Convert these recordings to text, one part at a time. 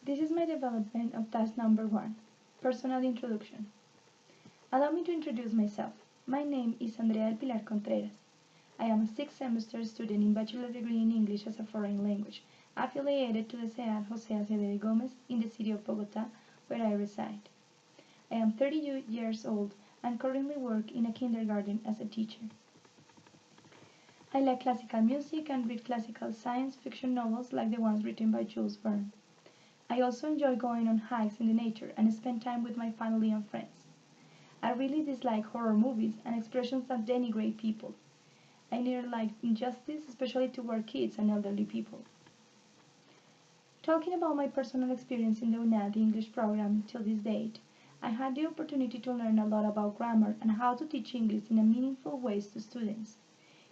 This is my development of task number 1, personal introduction. Allow me to introduce myself. My name is Andrea del Pilar Contreras. I am a 6th semester student in bachelor degree in English as a foreign language, affiliated to the SEAD Jose Acevedo Gomez in the city of Bogota, where I reside. I am 30 years old and currently work in a kindergarten as a teacher. I like classical music and read classical science fiction novels like the ones written by Jules Verne. I also enjoy going on hikes in the nature and spend time with my family and friends. I really dislike horror movies and expressions that denigrate people. I never liked injustice, especially toward kids and elderly people. Talking about my personal experience in the UNAD English program till this date, I had the opportunity to learn a lot about grammar and how to teach English in a meaningful ways to students,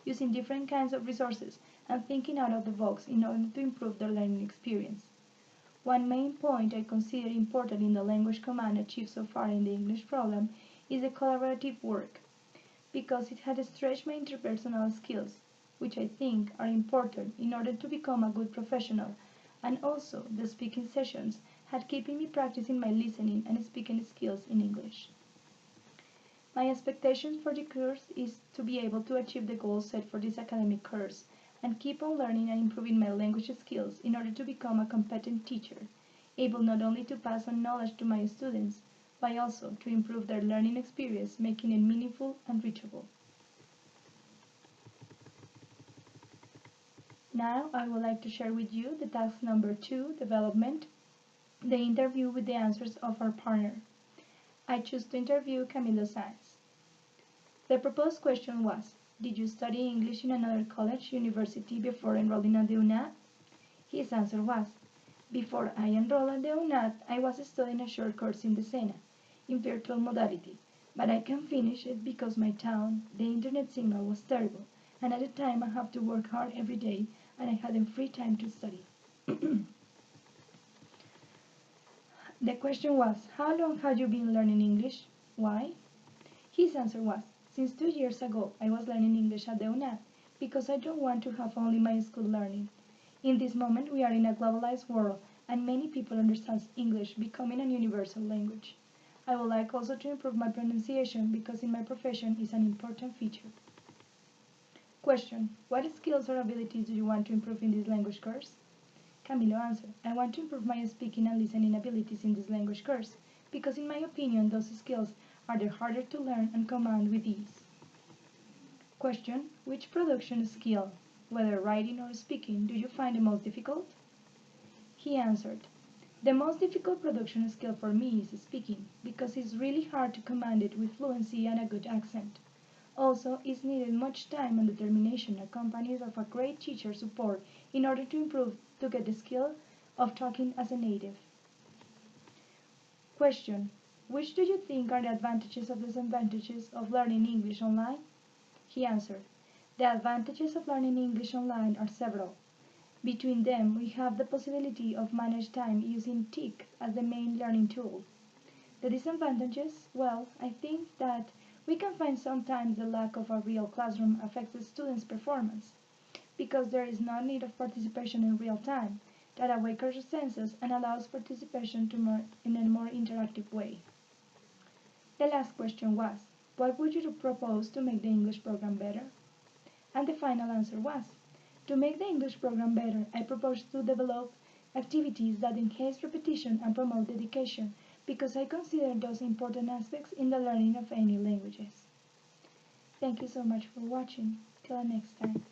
using different kinds of resources and thinking out of the box in order to improve their learning experience. One main point I consider important in the language command achieved so far in the English program is the collaborative work, because it had stretched my interpersonal skills, which I think are important in order to become a good professional, and also the speaking sessions had keeping me practicing my listening and speaking skills in English. My expectations for the course is to be able to achieve the goals set for this academic course and keep on learning and improving my language skills in order to become a competent teacher, able not only to pass on knowledge to my students, but also to improve their learning experience, making it meaningful and reachable. Now I would like to share with you the task number 2, development, the interview with the answers of our partner. I choose to interview Camilo Sáenz. The proposed question was, did you study English in another college, university before enrolling at the UNAD? His answer was, before I enrolled at the UNAD, I was studying a short course in the SENA, in virtual modality, but I can finish it because my town, the internet signal was terrible, and at the time I had to work hard every day, and I hadn't free time to study. The question was, how long have you been learning English? Why? His answer was, since 2 years ago I was learning English at the UNAD, because I don't want to have only my school learning. In this moment we are in a globalized world, and many people understand English becoming a universal language. I would like also to improve my pronunciation because in my profession is an important feature. Question, what skills or abilities do you want to improve in this language course? Camilo answered, I want to improve my speaking and listening abilities in this language course, because in my opinion those skills are the harder to learn and command with ease. Question, which production skill, whether writing or speaking, do you find the most difficult? He answered, the most difficult production skill for me is speaking, because it's really hard to command it with fluency and a good accent. Also, it's needed much time and determination accompanied of a great teacher support in order to improve to get the skill of talking as a native. Question, which do you think are the advantages or disadvantages of learning English online? He answered, the advantages of learning English online are several. Between them, we have the possibility of manage time using TIC as the main learning tool. The disadvantages, well, I think that we can find sometimes the lack of a real classroom affects the students' performance, because there is no need of participation in real time, that awakens senses and allows participation in a more interactive way. The last question was, what would you propose to make the English program better? And the final answer was, to make the English program better, I propose to develop activities that enhance repetition and promote dedication, because I consider those important aspects in the learning of any languages. Thank you so much for watching. Till next time.